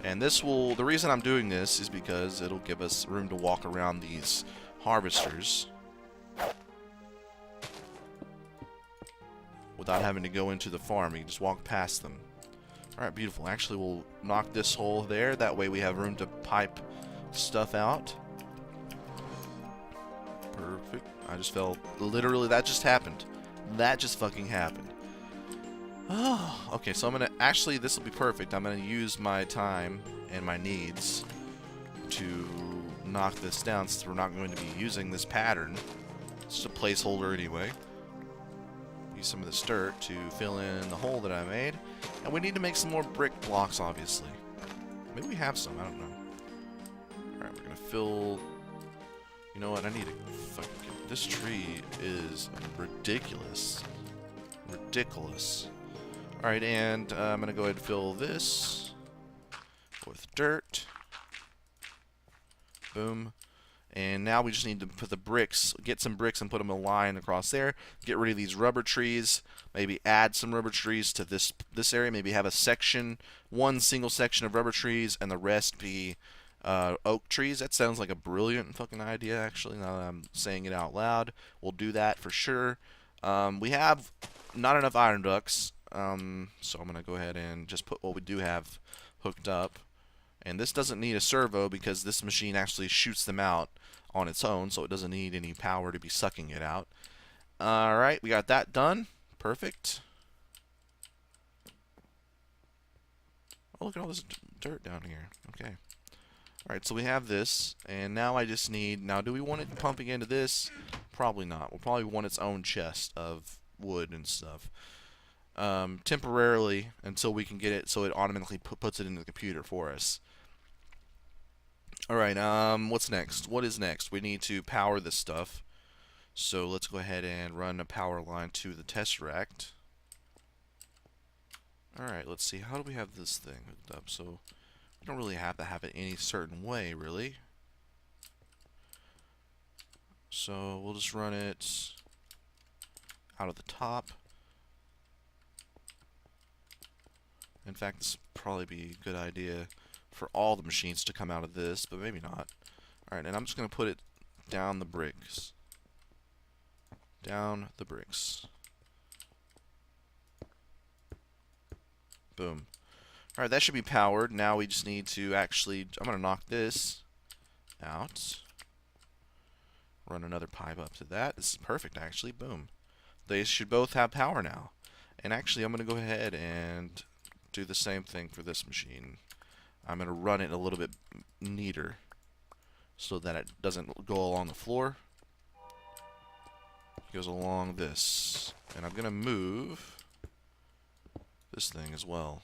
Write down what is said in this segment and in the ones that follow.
And this will, the reason I'm doing this is because it'll give us room to walk around these harvesters without having to go into the farm. You can just walk past them. Alright, beautiful. Actually, we'll knock this hole there. That way we have room to pipe stuff out. Perfect. I just fell. Literally, that just happened. That just fucking happened. Oh, okay, so I'm gonna. Actually, this will be perfect. I'm gonna use my time and my needs to knock this down since we're not going to be using this pattern. It's just a placeholder anyway. Use some of this dirt to fill in the hole that I made. And we need to make some more brick blocks, obviously. Maybe we have some, I don't know. Alright, we're gonna fill... You know what, I need to fucking get... This tree is ridiculous. Ridiculous. Alright, and I'm gonna go ahead and fill this with dirt. Boom. And now we just need to put the bricks, get some bricks and put them in a line across there. Get rid of these rubber trees. Maybe add some rubber trees to this area. Maybe have a section, one single section of rubber trees, and the rest be oak trees. That sounds like a brilliant fucking idea, actually, now that I'm saying it out loud. We'll do that for sure. We have not enough iron ducts, so I'm going to go ahead and just put what we do have hooked up. And this doesn't need a servo because this machine actually shoots them out on its own, so it doesn't need any power to be sucking it out. Alright, we got that done. Perfect. Oh, look at all this dirt down here. Okay. Alright, so we have this, and now I just need... Now, do we want it pumping into this? Probably not. We'll probably want its own chest of wood and stuff. Temporarily, until we can get it so it automatically puts it into the computer for us. Alright, what's next? What is next? We need to power this stuff. So let's go ahead and run a power line to the Tesseract. Alright, let's see. How do we have this thing hooked up? So we don't really have to have it any certain way, really. So we'll just run it out of the top. In fact, this would probably be a good idea for all the machines to come out of this, but maybe not. Alright, and I'm just going to put it down the bricks. Down the bricks. Boom. Alright, that should be powered. Now we just need to actually... I'm going to knock this out. Run another pipe up to that. This is perfect, actually. Boom. They should both have power now. And actually, I'm going to go ahead and do the same thing for this machine. I'm going to run it a little bit neater so that it doesn't go along the floor. It goes along this. And I'm going to move this thing as well.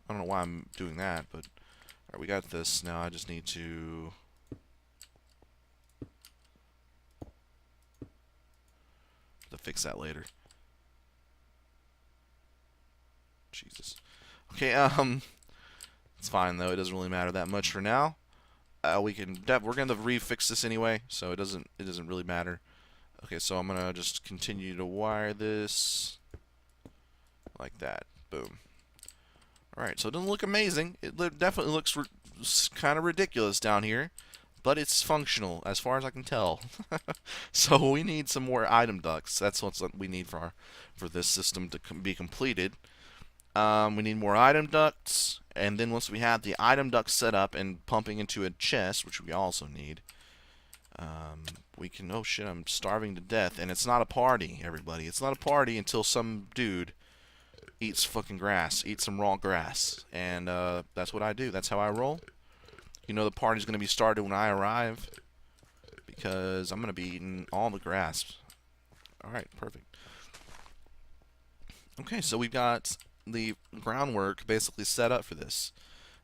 I don't know why I'm doing that, but alright, we got this. Now I just need to fix that later. Jesus. Okay, it's fine though. It doesn't really matter that much for now. We're gonna refix this anyway, so it doesn't really matter. Okay, so I'm gonna just continue to wire this like that. Boom. All right, so it doesn't look amazing. It definitely looks kind of ridiculous down here, but it's functional as far as I can tell. So we need some more item ducts. That's what we need for this system to be completed. We need more item ducts, and then once we have the item ducts set up and pumping into a chest, which we also need, we can... Oh shit, I'm starving to death, and it's not a party, everybody. It's not a party until some dude eats fucking grass, eats some raw grass, and that's what I do. That's how I roll. You know the party's going to be started when I arrive, because I'm going to be eating all the grass. Alright, perfect. Okay, so we've got the groundwork basically set up for this.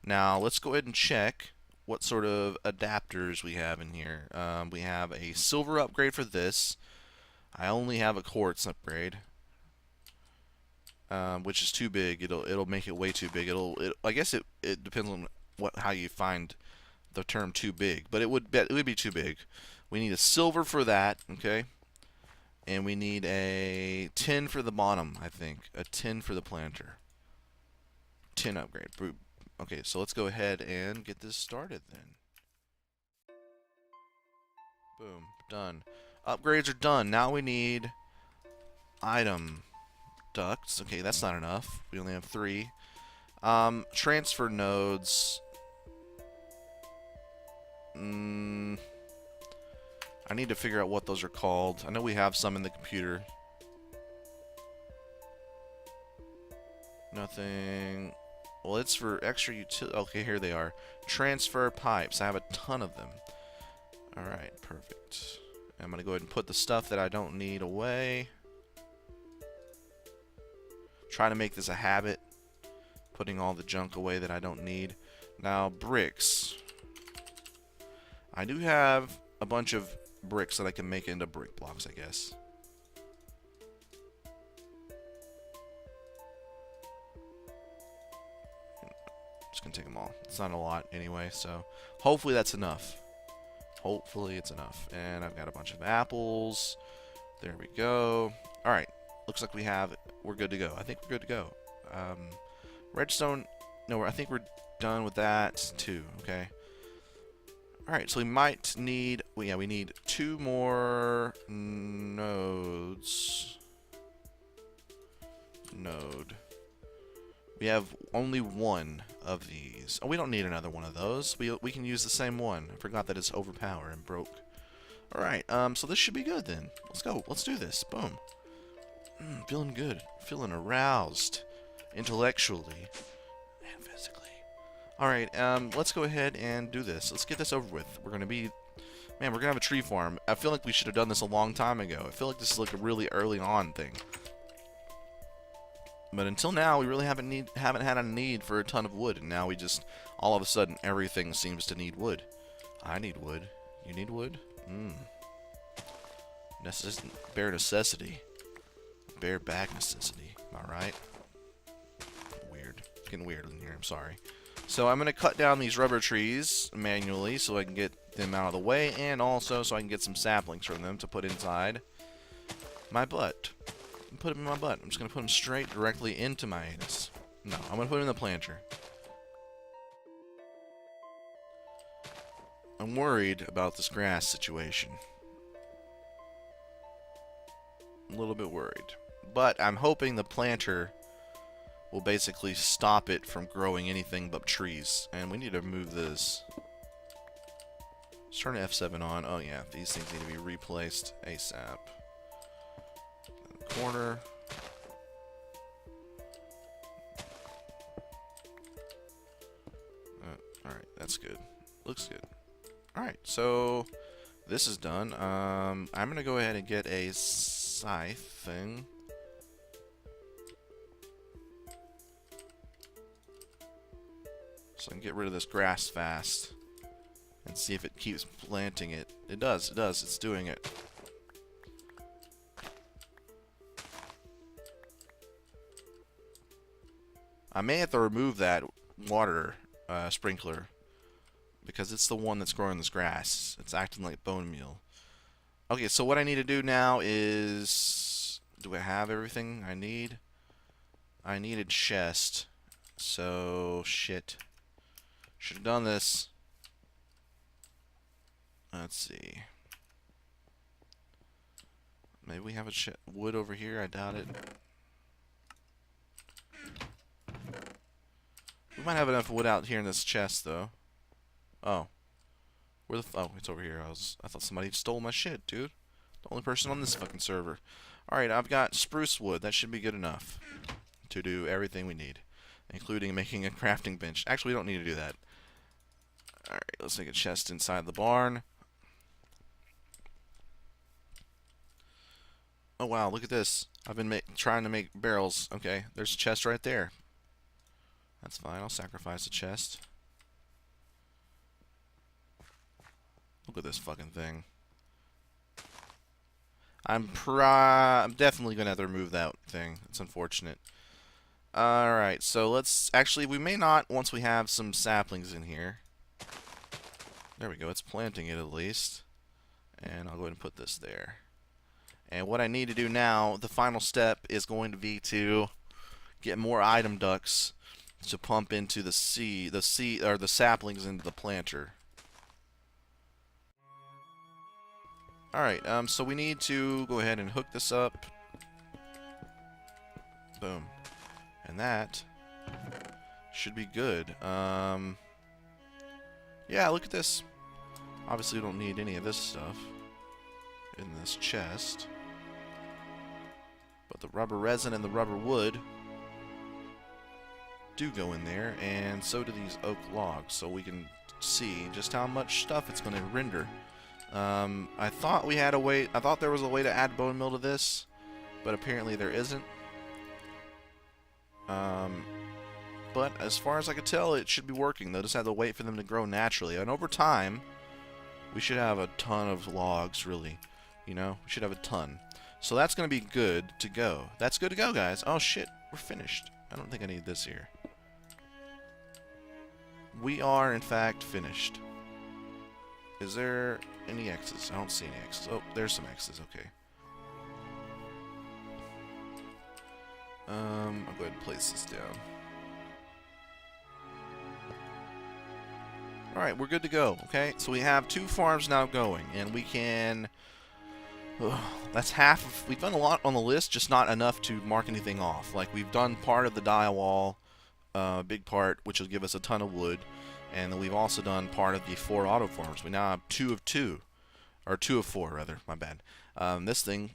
Now let's go ahead and check what sort of adapters we have in here. We have a silver upgrade for this. I only have a quartz upgrade, which is too big. It'll make it way too big. I guess it depends on how you find the term too big, but it would be too big. We need a silver for that, okay? And we need a tin for the bottom, I think. A tin for the planter. tin upgrade. Okay, so let's go ahead and get this started then. Boom, done. Upgrades are done. Now we need item ducts. Okay, that's not enough. We only have 3. Transfer nodes. I need to figure out what those are called. I know we have some in the computer. Nothing. Well, it's for extra utility. Okay, here they are. Transfer pipes. I have a ton of them. Alright, perfect. I'm going to go ahead and put the stuff that I don't need away. Try to make this a habit. Putting all the junk away that I don't need. Now, bricks. I do have a bunch of bricks that I can make into brick blocks, I guess. Just gonna take them all. It's not a lot anyway, so hopefully that's enough. Hopefully it's enough. And I've got a bunch of apples. There we go. Alright. Looks like we're good to go. I think we're good to go. Redstone, no, I think we're done with that too, okay? Alright, so we might need, well, yeah, we need 2 more nodes. Node. We have only 1 of these. Oh, we don't need another one of those. We can use the same one. I forgot that it's overpowered and broke. Alright, so this should be good then. Let's go. Let's do this. Boom. Feeling good. Feeling aroused. Intellectually. And physically. Alright, let's go ahead and do this. Let's get this over with. We're gonna be... Man, we're gonna have a tree farm. I feel like we should have done this a long time ago. I feel like this is like a really early on thing. But until now, we really haven't had a need for a ton of wood. And now we just... All of a sudden, everything seems to need wood. I need wood. You need wood? Bare necessity. Bareback necessity. Am I right? Weird. It's getting weird in here. I'm sorry. So I'm going to cut down these rubber trees manually so I can get them out of the way, and also so I can get some saplings from them to put inside my butt. Put them in my butt. I'm just going to put them straight directly into my anus. No, I'm going to put them in the planter. I'm worried about this grass situation. A little bit worried. But I'm hoping the planter will basically stop it from growing anything but trees. And we need to move this. Let's turn F7 on. Oh yeah, these things need to be replaced ASAP. In the corner. Alright, that's good. Looks good. Alright, so this is done. I'm going to go ahead and get a scythe thing. So I can get rid of this grass fast. And see if it keeps planting it. It does, it's doing it. I may have to remove that water sprinkler. Because it's the one that's growing this grass. It's acting like bone meal. Okay, so what I need to do now is... Do I have everything I need? I need a chest. So, shit. Should have done this. Let's see. Maybe we have a wood over here. I doubt it. We might have enough wood out here in this chest, though. Oh. Where the oh, it's over here. I thought somebody stole my shit, dude. The only person on this fucking server. Alright, I've got spruce wood. That should be good enough to do everything we need. Including making a crafting bench. Actually, we don't need to do that. Alright, let's make a chest inside the barn. Oh wow, look at this. I've been trying to make barrels. Okay, there's a chest right there. That's fine, I'll sacrifice a chest. Look at this fucking thing. I'm definitely gonna have to remove that thing. It's unfortunate. Alright, so let's... Actually, we may not once we have some saplings in here. There we go, it's planting it at least. And I'll go ahead and put this there. And what I need to do now, the final step, is going to be to get more item ducts to pump into the or the saplings into the planter. Alright, so we need to go ahead and hook this up. Boom. And that should be good. Yeah, look at this. Obviously, we don't need any of this stuff in this chest. But the rubber resin and the rubber wood do go in there, and so do these oak logs, so we can see just how much stuff it's going to render. I thought we had a way. I thought there was a way to add bone meal to this, but apparently there isn't. But as far as I could tell, it should be working. They'll just have to wait for them to grow naturally, and over time, we should have a ton of logs. Really, you know, we should have a ton. So that's going to be good to go. That's good to go, guys. Oh shit, we're finished. I don't think I need this here. We are, in fact, finished. Is there any X's? I don't see any X's. Oh, there's some X's. Okay. I'll go ahead and place this down. Alright, we're good to go. Okay, so we have 2 farms now going, and we can... that's half of... We've done a lot on the list, just not enough to mark anything off. Like, we've done part of the die wall, big part, which will give us a ton of wood. And then we've also done part of the 4 auto farms. We now have 2 of 2. Or 2 of 4, rather. My bad. This thing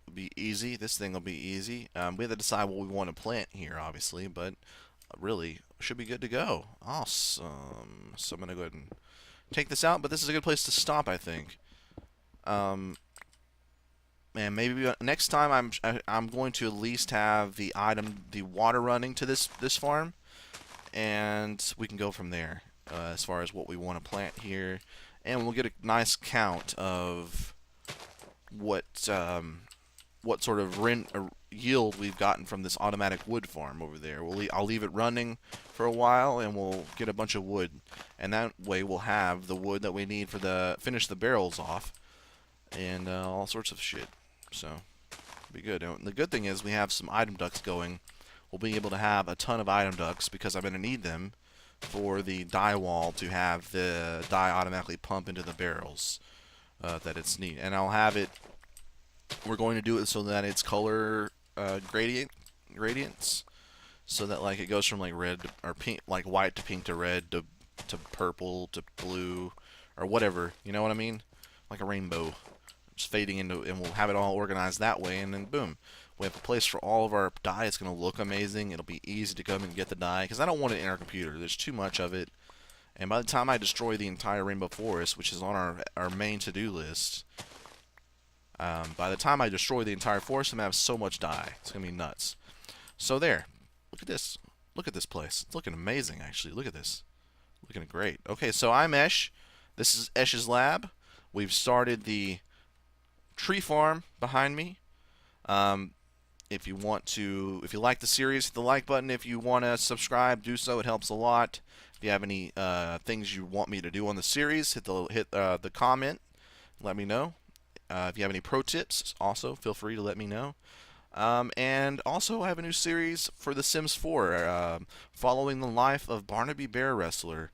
will be easy. This thing will be easy. We have to decide what we want to plant here, obviously. But really, should be good to go. Awesome. So I'm going to go ahead and take this out. But this is a good place to stop, I think. And maybe next time I'm going to at least have the water running to this farm. And we can go from there. As far as what we want to plant here, and we'll get a nice count of what sort of yield we've gotten from this automatic wood farm over there. I'll leave it running for a while, and we'll get a bunch of wood, and that way we'll have the wood that we need for finish the barrels off, and all sorts of shit. So it'll be good. And the good thing is we have some item ducts going. We'll be able to have a ton of item ducts because I'm going to need them for the die wall to have the die automatically pump into the barrels that it's needed. And I'll have it, we're going to do it so that it's color gradients, so that like it goes from like red or pink, like white to pink to red to purple to blue or whatever, you know what I mean? Like a rainbow. Just fading into, and we'll have it all organized that way, and then boom. We have a place for all of our dye. It's going to look amazing. It'll be easy to come and get the dye, because I don't want it in our computer. There's too much of it. And by the time I destroy the entire Rainbow Forest, which is on our main to-do list, by the time I destroy the entire forest, I'm going to have so much dye. It's going to be nuts. So there. Look at this. Look at this place. It's looking amazing, actually. Look at this. Looking great. Okay, so I'm Esh. This is Esh's lab. We've started the tree farm behind me. If you like the series, hit the like button. If you want to subscribe, do so. It helps a lot. If you have any things you want me to do on the series, hit the comment. Let me know. If you have any pro tips, also feel free to let me know. And also, I have a new series for The Sims 4, following the life of Barnaby Bear Wrestler.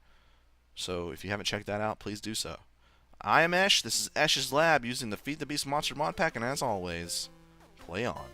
So if you haven't checked that out, please do so. I am Esh. This is Esh's Lab using the Feed the Beast Monster mod pack, and as always, play on.